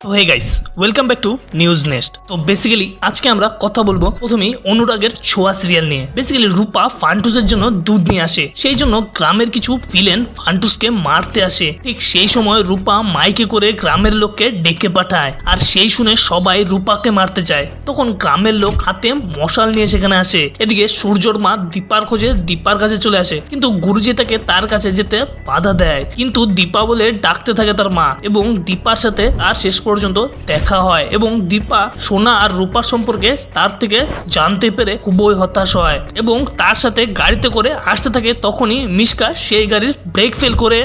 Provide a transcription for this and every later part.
তো hey guys, welcome back to news nest. তো basically আজকে আমরা কথা বলবো প্রথমেই অনুরাগের ছোঁয়া সিরিয়াল নিয়ে। বেসিক্যালি রূপা ফান্টুসের জন্য দুধ নিয়ে আসে, সেই জন্য গ্রামের কিছু ভিলেন ফান্টুসকে মারতে আসে। ঠিক সেই সময় রূপা মাইকে করে গ্রামের লোককে ডেকে পাঠায়, আর সেই শুনে সবাই রূপাকে মারতে চায়। তখন গ্রামের লোক হাতে মশাল নিয়ে সেখানে আসে। এদিকে সূর্যর মা দীপার খোঁজে দীপার কাছে চলে আসে, কিন্তু গুরুজি তাকে তার কাছে যেতে বাধা দেয়। কিন্তু দীপা বলে ডাকতে থাকে তার মা, এবং দীপার সাথে তার শেষ পর্যন্ত দেখা হয় এবং দীপা সোনা আর রূপার সম্পর্কে তার থেকে জানতে পেরে খুবই হতাশ হয় এবং তার সাথে গাড়িতে করে আসতে থাকে। তখনই মিশকা সেই গাড়ির ব্রেক ফেল করে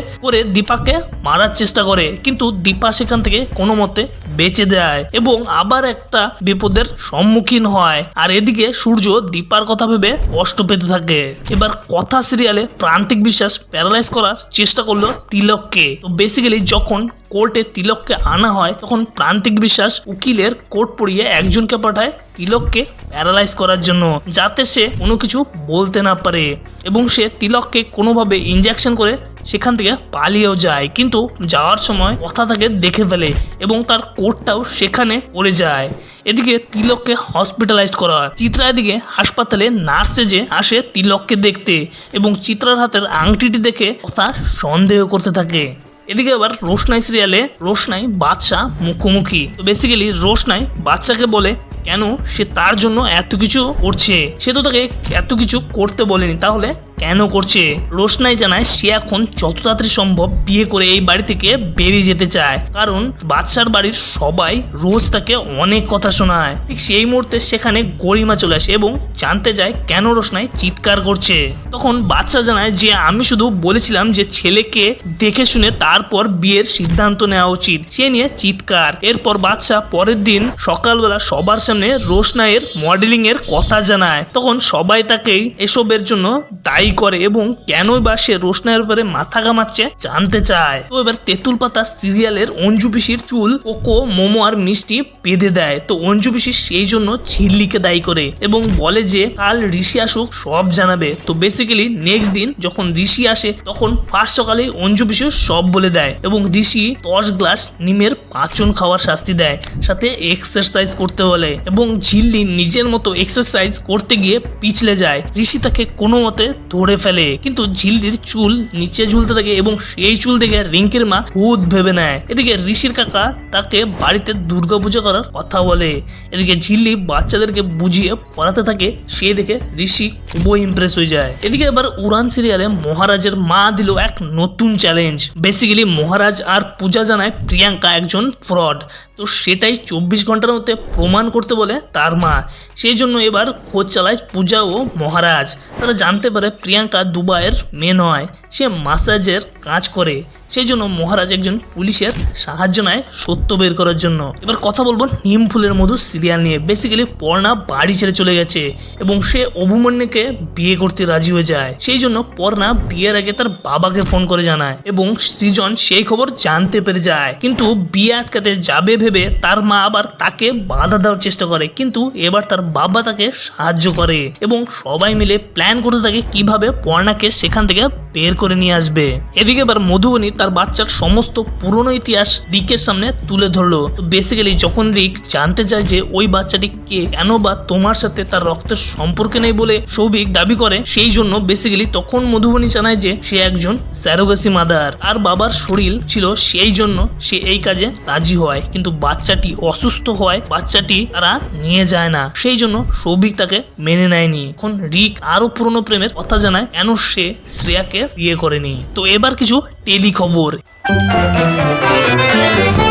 দীপাকে মারার চেষ্টা করে, কিন্তু দীপা সেখান থেকে কোনো মতে বেঁচে দেয় এবং আবার একটা বিপদের সম্মুখীন হয়। আর এদিকে সূর্য দীপার কথা ভেবে কষ্ট পেতে থাকে। এবার কথা সিরিয়ালে প্রান্তিক বিশ্বাস প্যারালাইজ করার চেষ্টা করলো তিলককে। তো বেসিক্যালি যখন কোর্টে তিলককে আনা হয়, তখন প্রান্তিক বিশ্বাস উকিলের কোর্ট পড়িয়ে একজনকে পাঠায় তিলককে প্যারালাইজ করার জন্য, যাতে সে কোনো কিছু বলতে না পারে। এবং সে তিলককে কোনোভাবে ইনজেকশন করে সেখান থেকে পালিয়েও যায়, কিন্তু যাওয়ার সময় কথা তাকে দেখে ফেলে এবং তার কোটটাও সেখানে পড়ে যায়। এদিকে তিলককে হসপিটালাইজড করা হয়। চিত্রা এদিকে হাসপাতালে নার্সে যে আসে তিলককে দেখতে, এবং চিত্রার হাতের আংটিটি দেখে কথা সন্দেহ করতে থাকে। এদিকে আবার রোশনাই সিরিয়ালে রোশনাই বাদশা মুখোমুখি। তো বেসিক্যালি রোশনাই বাদশাকে বলে কেন সে তার জন্য এত কিছু করছে, সে তো তাকে এত কিছু করতে বলেনি, তাহলে কেন করছে। রোশনাই জানায় সে এখন যত তাড়াতাড়ি সম্ভব বিয়ে করে এই বাড়ি থেকে বেরিয়ে যেতে চায়, কারণ বাদশার বাড়ির সবাই রোজ তাকে অনেক কথা শোনায়। ঠিক সেই মুহূর্তে সেখানে গরিমা চলে আসে এবং জানতে যায় কেন রোশনাই চিৎকার করছে। তখন বাদশা জানায় যে আমি শুধু বলেছিলাম যে ছেলেকে দেখে শুনে তারপর বিয়ের সিদ্ধান্ত নেওয়া উচিত, সে নিয়ে চিৎকার। এরপর বাদশা পরের দিন সকালবেলা সবার সামনে রোশনাইয়ের মডেলিং এর কথা জানায়। তখন সবাই তাকেই এসবের জন্য দায়ী করে এবং কেনই বা সে রোশনাইয়ের উপরে মাথা ঘামাচ্ছে জানতে চায়। তো এবার তেঁতুল পাতা সিরিয়ালের অঞ্জু পিসির চুল কোকো, মোমো আর মিষ্টি বেঁধে দেয়। তো অঞ্জু পিসি সেই জন্য ঝিল্লিকে দায়ী করে এবং বলে যে কাল ঋষি আসুক সব জানাবে। তো বেসিক্যালি নেক্সট দিন যখন ঋষি আসে, তখন ফার্স্ট সকালে অঞ্জু পিসি সব বলে দেয় এবং ঋষি 10 গ্লাস নিমের পাঁচন খাওয়ার শাস্তি দেয়, সাথে এক্সারসাইজ করতে বলে। এবং ঝিল্লি নিজের মতো এক্সারসাইজ করতে গিয়ে পিছলে যায়। ঋষি তাকে কোনো মতে ধরে ফেলে, কিন্তু ঝিল্লির চুল নিচে ঝুলতে থাকে এবং সেই চুল দেখে রিঙ্কির মা ভূত ভেবে নেয়। এদিকে ঋষির কাকা তাকে বাড়িতে দুর্গাপূজা করার কথা বলে। এদিকে ঝিল্লি বাচ্চাদেরকে বুঝিয়ে পড়াতে থাকে, সে দেখে ঋষি খুবই ইমপ্রেস হয়ে যায়। এদিকে এবার উড়ান সিরিয়ালে মহারাজের মা দিল এক নতুন চ্যালেঞ্জ। বেসিক্যালি মহারাজ আর পূজা জানায় প্রিয়াঙ্কা একজন ফ্রড, তো সেটাই 24 ঘন্টার মধ্যে প্রমাণ করতে বলে তার মা। সেই জন্য এবার খোঁজ চালায় পূজা ও মহারাজ। তারা জানতে পারে প্রিয়াঙ্কা দুবাইয়ের মেয়ে নয়, সে মাসাজের কাজ করে। সেই জন্য মহারাজ একজন পুলিশের সাহায্য নেয় সত্য বের করার জন্য। এবার কথা বলবো নিম ফুলের মধু সিরিয়াল নিয়ে। বেসিক্যালি পর্ণা বাড়ি ছেড়ে চলে গেছে এবং সে অভিমন্যুকে বিয়ে করতে রাজি হয়ে যায়। সেই জন্য পর্ণা বিয়ের আগে তার বাবাকে ফোন করে জানায় এবং সৃজন সেই খবর জানতে পেরে যায়, কিন্তু বিয়ে আটকাতে যাবে ভেবে তার মা আবার তাকে বাধা দেওয়ার চেষ্টা করে, কিন্তু এবার তার বাবা তাকে সাহায্য করে এবং সবাই মিলে প্ল্যান করতে থাকে কিভাবে পর্ণাকে সেখান থেকে বের করে নিয়ে আসবে। এদিকে এবার মধুবনী তার বাচ্চার সমস্ত পুরনো ইতিহাস রিকের সামনে তুলে ধরলো। তো বেসিক্যালি যখন রিক জানতে চায় যে ওই বাচ্চাটি কে, কেন বা তোমার সাথে তার রক্তের সম্পর্ক নেই বলে সৌভিক দাবি করে, সেই জন্য বেসিক্যালি তখন মধুবনী জানায় যে সে একজন স্যারোগেসি মাদার আর বাবার শরীর ছিল, সেই জন্য সে এই কাজে রাজি হয়। কিন্তু বাচ্চাটি অসুস্থ হয়, বাচ্চাটি তারা নিয়ে যায় না, সেই জন্য সৌভিক তাকে মেনে নেয়নি। এখন রিক আরো পুরনো প্রেমের কথা জানায় কেন সে শ্রেয়াকে বিয়ে করেনি। তো এবার কিছু টেলি খবর।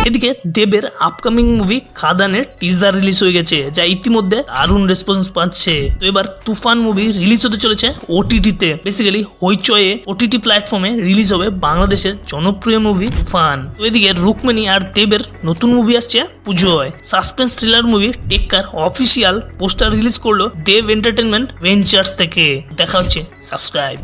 এদিকে দেবের আপকামিং মুভি খাদানের টিজার রিলিজ হয়ে গেছে, যা ইতিমধ্যে দারুণ রেসপন্স পাচ্ছে। তো এবার তুফান মুভি রিলিজ হতে চলেছে ওটিটিতে। বেসিক্যালি হইচয়ে ওটিটি প্ল্যাটফর্মে রিলিজ হবে বাংলাদেশের জনপ্রিয় মুভি তুফান। তো এদিকে রুকমিনী আর দেবের নতুন মুভি আসছে পুজোয়। সাসপেন্স থ্রিলার মুভি টেক্কার অফিসিয়াল পোস্টার রিলিজ করলো দেব এন্টারটেনমেন্ট ভেঞ্চার্স থেকে। দেখা হচ্ছে, সাবস্ক্রাইব।